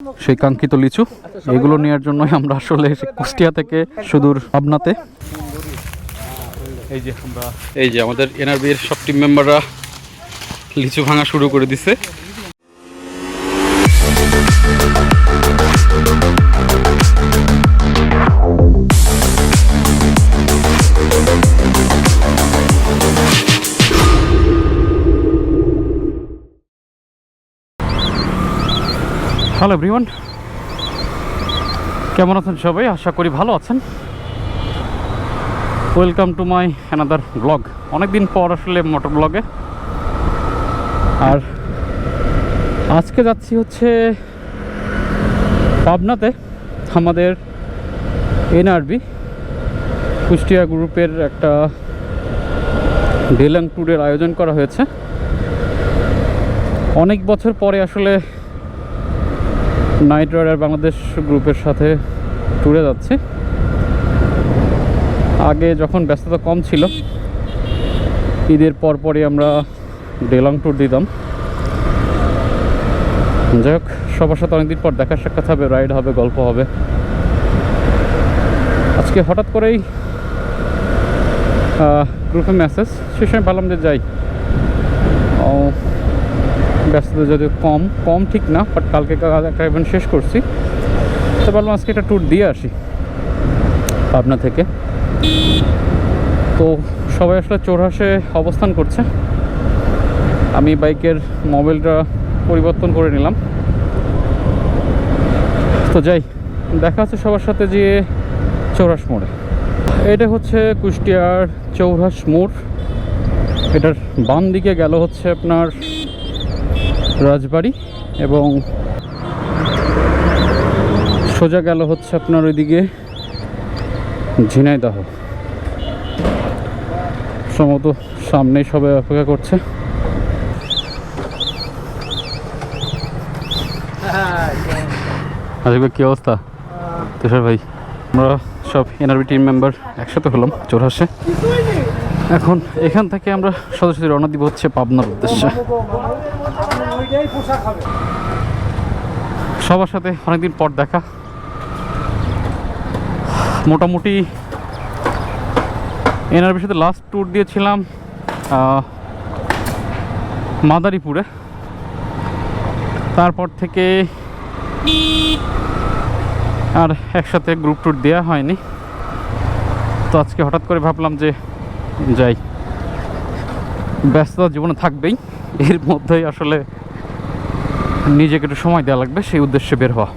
সেই কাঙ্ক্ষিত লিচু, এগুলো নেওয়ার জন্যই আমরা আসলে কুষ্টিয়া থেকে সুদূর পাবনাতে। এই যে আমাদের এনআরবির সব টিম মেম্বাররা লিচু ভাঙা শুরু করে দিছে। হ্যালো এভরিওয়ান, কেমন আছেন সবাই? আশা করি ভালো আছেন। Welcome to my another blog. অনেকদিন পর আসলে মোটর ব্লগে। আর আজকে যাচ্ছি হচ্ছে পাবনাতে। আমাদের এনআরবি কুষ্টিয়া গ্রুপের একটা ডেলং ট্যুরের আয়োজন করা হয়েছে। অনেক বছর পরে আসলে নাইট রাইডার বাংলাদেশ গ্রুপের সাথে ট্যুরে যাচ্ছে। আগে যখন ব্যস্ততা কম ছিল, ঈদের পরপরই আমরা ডেলং ট্যুর দিতাম। যাই হোক, সবার সাথে অনেকদিন পর দেখা সাক্ষাৎ হবে, রাইড হবে, গল্প হবে। আজকে হঠাৎ করেই গ্রুপে মেসেজ, সে সময় ভাবলাম যে যাই। ব্যস্ততা যদিও কম ঠিক না, বাট কালকে একটা ইভেন্ট শেষ করছি, তো ভাবলাম আজকে একটা ট্যুর দিয়ে আসি পাবনা থেকে। তো সবাই আসলে চৌরাহাসে অবস্থান করছে। আমি বাইকের মোবাইলটা পরিবর্তন করে নিলাম। তো যাই, দেখা হচ্ছে সবার সাথে যে চৌরাস মোড়ে। এটা হচ্ছে কুষ্টিয়ার চৌরাস মোড়। এটার বাম দিকে গেল হচ্ছে আপনার রাজবাড়ি, এবং সোজা গেল হচ্ছে আপনার ওইদিকে ঝিনাইদহ। সম্ভবত সামনেই সবাই অপেক্ষা করছে। আজকে কি অবস্থা তুষার ভাই? আমরা সব এনআরবি টিম মেম্বার একসাথে হলাম চৌরাহাসে। এখন এখান থেকে আমরা সরাসরি রওনা দিব হচ্ছে পাবনার উদ্দেশ্যে। সবার সাথে অনেকদিন পর দেখা। মোটামুটি এনআরবির সাথে লাস্ট ট্যুর দিয়েছিলাম মাদারীপুরে। তারপর থেকে আর একসাথে গ্রুপ ট্যুর দেওয়া হয়নি। তো আজকে হঠাৎ করে ভাবলাম যে যাই, ব্যস্ততা জীবনে থাকবেই, এর মধ্যেই আসলে নিজেকে একটু সময় দেওয়া লাগবে, সেই উদ্দেশ্যে বের হওয়া।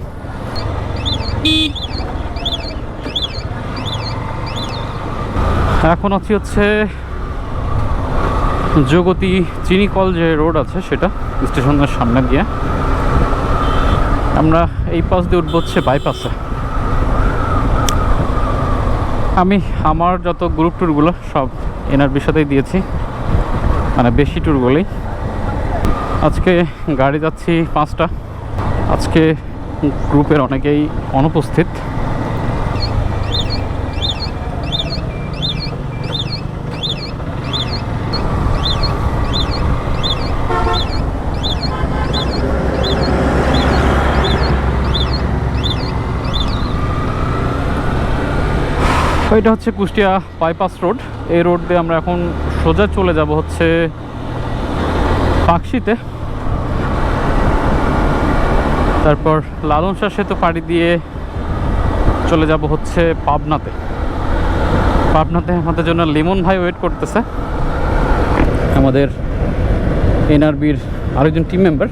এখন আছি হচ্ছে জগতী চিনিকল যে রোড আছে সেটা, স্টেশনের সামনে দিয়ে আমরা এই পাশ দিয়ে উঠবো হচ্ছে বাইপাসে। আমি আমার যত গ্রুপ ট্যুরগুলো সব এনআরবির সাথেই দিয়েছি, মানে বেশি ট্যুরগুলোই। আজকে গাড়ি যাচ্ছি 5টা। আজকে গ্রুপের অনেকেই অনুপস্থিত। এটা হচ্ছে কুষ্টিয়া বাইপাস রোড। এই রোড দিয়ে আমরা এখন সোজা চলে যাব হচ্ছে পাকশিতে। তারপর লালন শাহ সেতু পাড়ি দিয়ে চলে যাব হচ্ছে পাবনাতে। পাবনাতে আমাদের জন্য লিমন ভাই ওয়েট করতেছে, আমাদের এনআরবির আরেকজন টিম মেম্বার।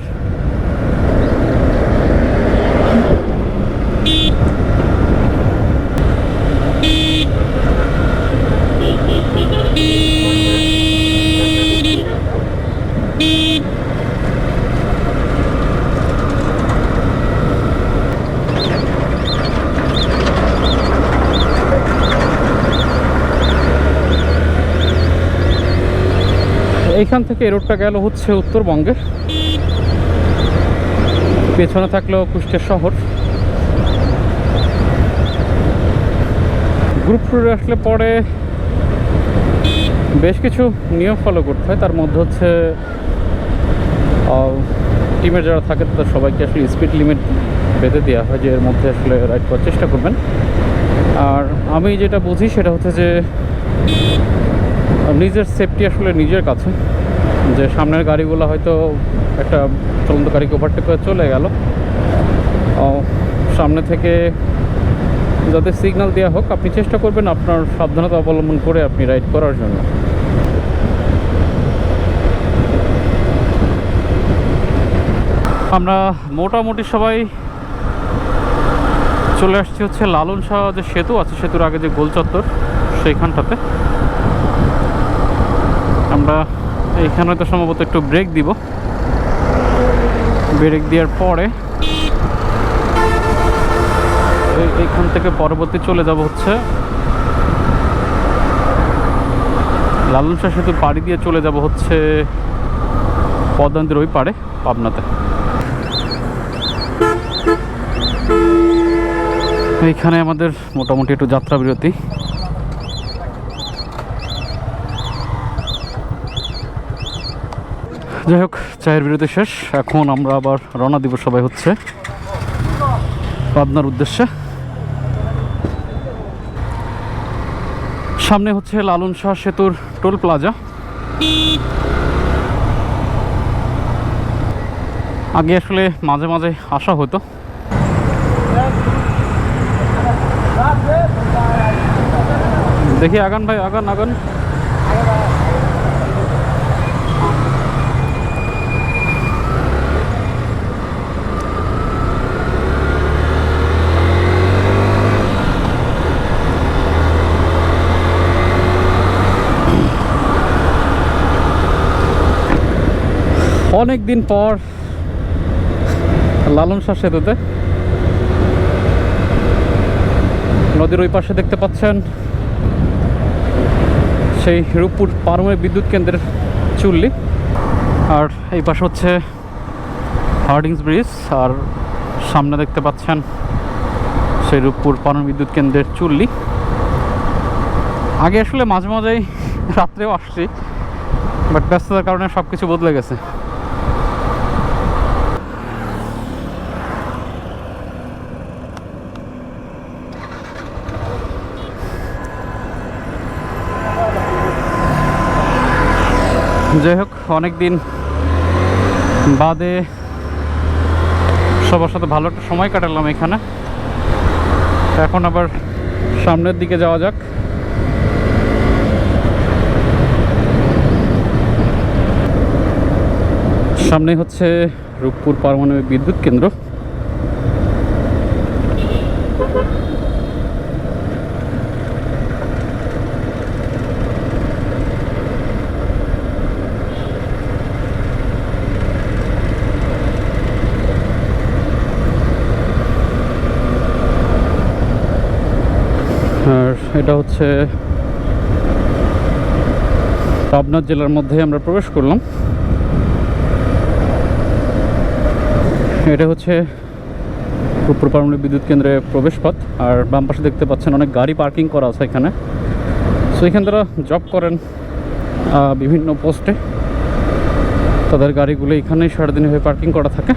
এইখান থেকে এই রোডটা গেল হচ্ছে উত্তরবঙ্গে। পেছনে থাকলেও কুষ্টিয়া শহর। গ্রুপ ট্যুরে আসলে পরে বেশ কিছু নিয়ম ফলো করতে হয়। তার মধ্যে হচ্ছে টিমের যারা থাকে তাদের সবাইকে আসলে স্পিড লিমিট বেঁধে দেওয়া হয় যে এর মধ্যে আসলে রাইড করার চেষ্টা করবেন। আর আমি যেটা বুঝি সেটা হচ্ছে যে নিজের সেফটি আসলে নিজের কাছে, যে সামনের গাড়িগুলো হয়তো একটা চলন্ত গাড়িকে ওভারটেক করে চলে গেল, সামনে থেকে যাতে সিগন্যাল দেওয়া হোক আপনি চেষ্টা করবেন আপনার সাবধানতা অবলম্বন করে আপনি রাইড করার জন্য। আমরা মোটামুটি সবাই চলে আসছি হচ্ছে লালন শাহ যে সেতু আছে, সেতুর আগে যে গোল চত্বর সেইখানটাতে। আমরা এইখানে তো সম্ভবত একটু ব্রেক দিব, ব্রেক দেওয়ার পরে এইখান থেকে পরবর্তী চলে যাব হচ্ছে লালন শাহ সেতু পাড়ি দিয়ে চলে যাব হচ্ছে পদ্মা নদীর ওই পাড়ে পাবনাতে। এইখানে আমাদের মোটামুটি একটু যাত্রা বিরতি। যাই হোক, চায়ের বিরতি শেষ, এখন আমরা আবার রওনা দিব সবাই হচ্ছে পাবনার উদ্দেশ্যে। সামনে হচ্ছে লালন শাহ সেতুর টোল প্লাজা। আগে আসলে মাঝে মাঝে আসা হতো, দেখি আগান ভাই, আগান আগান। অনেক দিন পর লালন শাহ সেতুতে, নদীর ওই পাশে দেখতে পাচ্ছেন সেই রূপপুর পারমাণবিক বিদ্যুৎ কেন্দ্রের চুল্লি, আর এই পাশে হচ্ছে হার্ডিংস ব্রিজ, আর সামনে দেখতে পাচ্ছেন সেই রূপপুর পারমাণবিক বিদ্যুৎ কেন্দ্রের চুল্লি। আগে আসলে মাঝে মাঝেই রাত্রেও আসছি, বাট ব্যস্ততার কারণে সব কিছু বদলে গেছে। যাই হোক, অনেক দিন বাদে সবার সাথে ভালো একটা সময় কাটালাম এখানে। এখন আবার সামনের দিকে যাওয়া যাক। সামনে হচ্ছে রূপপুর পারমাণবিক বিদ্যুৎ কেন্দ্র। আর এটা হচ্ছে পাবনা জেলার মধ্যে আমরা প্রবেশ করলাম। এটা হচ্ছে রূপপুর পারমাণবিক বিদ্যুৎ কেন্দ্রের প্রবেশপথ, আর বাম পাশে দেখতে পাচ্ছেন অনেক গাড়ি পার্কিং করা আছে এখানে। সো এখানে তারা জব করেন বিভিন্ন পোস্টে, তাদের গাড়িগুলো এখানেই সারাদিনভাবে পার্কিং করা থাকে।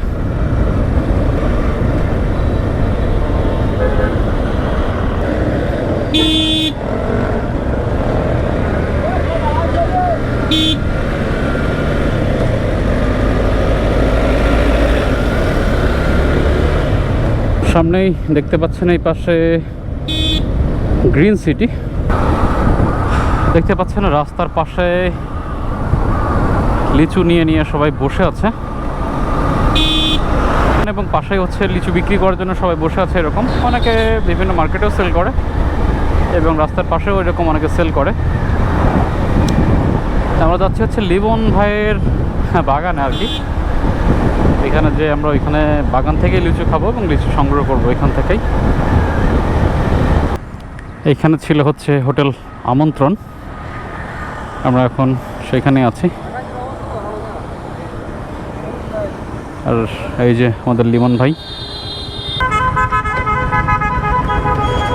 সামনেই দেখতে পাচ্ছেন এই পাশে গ্রিন সিটি, দেখতে পাচ্ছেন রাস্তার পাশে লিচু নিয়ে নিয়ে সবাই বসে আছে, এবং পাশেই হচ্ছে লিচু বিক্রি করার জন্য সবাই বসে আছে। এরকম অনেকে বিভিন্ন মার্কেটেও সেল করে এবং রাস্তার পাশেও এরকম অনেকে সেল করে। আমরা যাচ্ছি হচ্ছে লিমন ভাইয়ের বাগানে আর কি। এখানে যে আমরা ওইখানে বাগান থেকেই লিচু খাবো এবং লিচু সংগ্রহ করবো এখান থেকেই। এইখানে ছিল হচ্ছে হোটেল আমন্ত্রণ, আমরা এখন সেখানে আছি। আর এই যে আমাদের লিমন ভাই,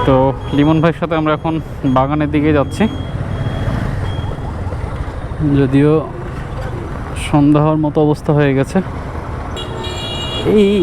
তো লিমন ভাইয়ের সাথে আমরা এখন বাগানের দিকে যাচ্ছি, যদিও সন্ধ্যা হওয়ার মতো অবস্থা হয়ে গেছে। এই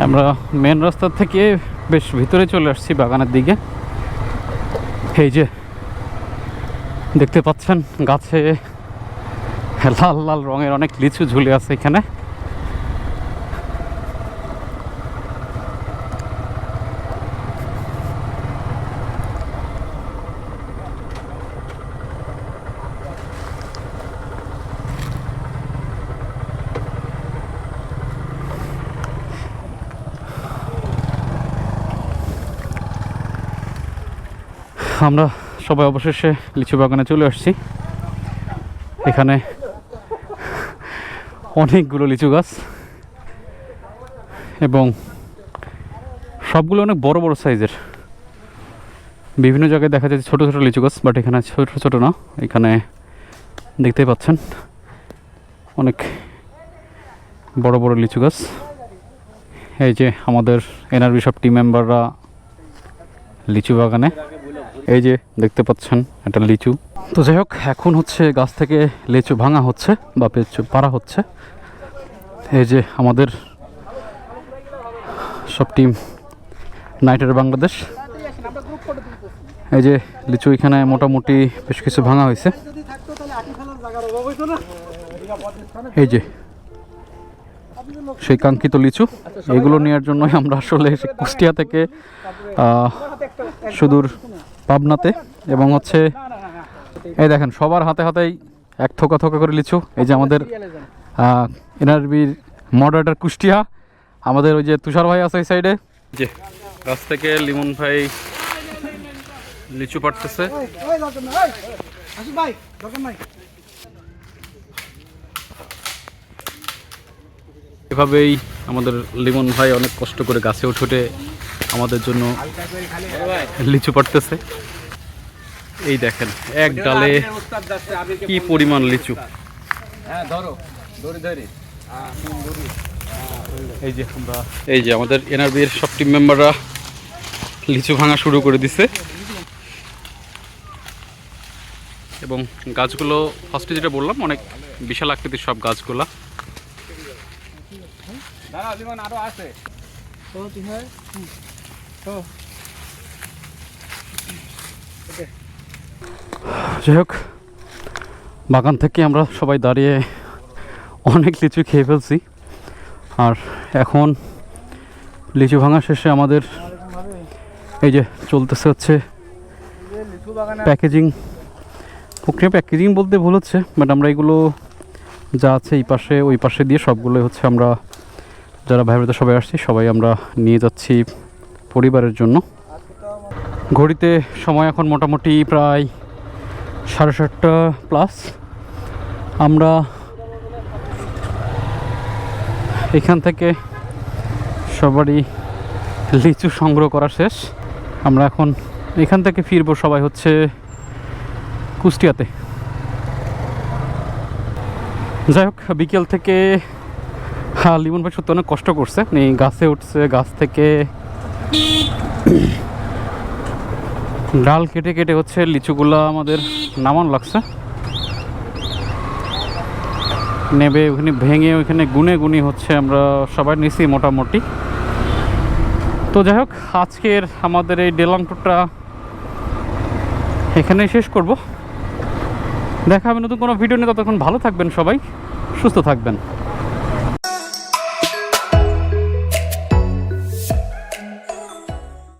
আমরা মেন রাস্তা থেকে বেশ ভিতরে চলে আসছি বাগানের দিকে। এই যে দেখতে পাচ্ছেন গাছে লাল লাল রঙের অনেক লিচু ঝুলে আছে এখানে। আমরা সবাই অবশেষে লিচু বাগানে চলে আসছি। এখানে অনেকগুলো লিচু গাছ এবং সবগুলো অনেক বড় বড় সাইজের। বিভিন্ন জায়গায় দেখা যায় ছোট ছোট লিচু গাছ, বাট এখানে ছোট ছোট না, এখানে দেখতেই পাচ্ছেন অনেক বড় বড় লিচু গাছ। এই যে আমাদের এনআরবি সব টিম মেম্বাররা লিচু বাগানে, এই যে দেখতে পাচ্ছেন একটা লিচু। তো যাই হোক, এখন হচ্ছে গাছ থেকে লিচু ভাঙা হচ্ছে বা লিচু পাড়া হচ্ছে। এই যে আমাদের সব টিম নাইটার বাংলাদেশ। এই যে লিচু এখানে মোটামুটি বেশ কিছু ভাঙা হয়েছে। এই যে সেই কাঙ্ক্ষিত লিচু, এগুলো নেওয়ার জন্যই আমরা আসলে কুষ্টিয়া থেকে সুদূর পাবনাতে, এবং হচ্ছে এই দেখেন সবার হাতে হাতেই এক থোকা থোকা করে লিচু। এই যে আমাদের এনআরবির মডারেটর কুষ্টিয়া, আমাদের ওই যে তুষার ভাই আছে এই সাইডে, যে গাছ থেকে লিমন ভাই লিচু পাড়তেছে। এভাবেই আমাদের লিমন ভাই অনেক কষ্ট করে গাছে উঠে আমাদের জন্য লিচু পাড়তেছে। এই দেখেন এক ডালে কি পরিমাণ লিচু। এই যে আমাদের এনআরবির সব টিম মেম্বাররা লিচু ভাঙা শুরু করে দিছে, এবং গাছগুলো ফার্স্টে যেটা বললাম অনেক বিশাল আকৃতির সব গাছগুলা। যাই হোক, বাগান থেকে আমরা সবাই দাঁড়িয়ে অনেক লিচু খেয়ে ফেলছি, আর এখন লিচু ভাঙা শেষে আমাদের এই যে চলতেছে হচ্ছে প্যাকেজিং প্রক্রিয়া। প্যাকেজিং বলতে ভুল হচ্ছে, বাট আমরা এগুলো যা আছে এই পাশে ওই পাশে দিয়ে সবগুলোই হচ্ছে আমরা যারা ভাই বোনেরা সবাই আসছি সবাই আমরা নিয়ে যাচ্ছি পরিবারের জন্য। ঘড়িতে সময় এখন মোটামুটি প্রায় 7:30 প্লাস। আমরা এখান থেকে সবারই লিচু সংগ্রহ করা শেষ। আমরা এখন এখান থেকে ফিরবো সবাই হচ্ছে কুষ্টিয়াতে। যাই হোক, বিকেল থেকে লিমন ভাই সত্যি অনেক কষ্ট করছে, গাছে উঠছে, গাছ থেকে ডাল কেটে কেটে হচ্ছে লিচুগুলা আমাদের নামান লাগছে, নেবে ওখানে ভেঙে ওইখানে গুনে গুনি হচ্ছে আমরা সবাই নিছি মোটামুটি। তো যাই হোক, আজকের আমাদের এই ডেলং ট্যুরটা এখানেই শেষ করব। দেখা হবে নতুন কোনো ভিডিও নিয়ে, ততক্ষণ ভালো থাকবেন, সবাই সুস্থ থাকবেন।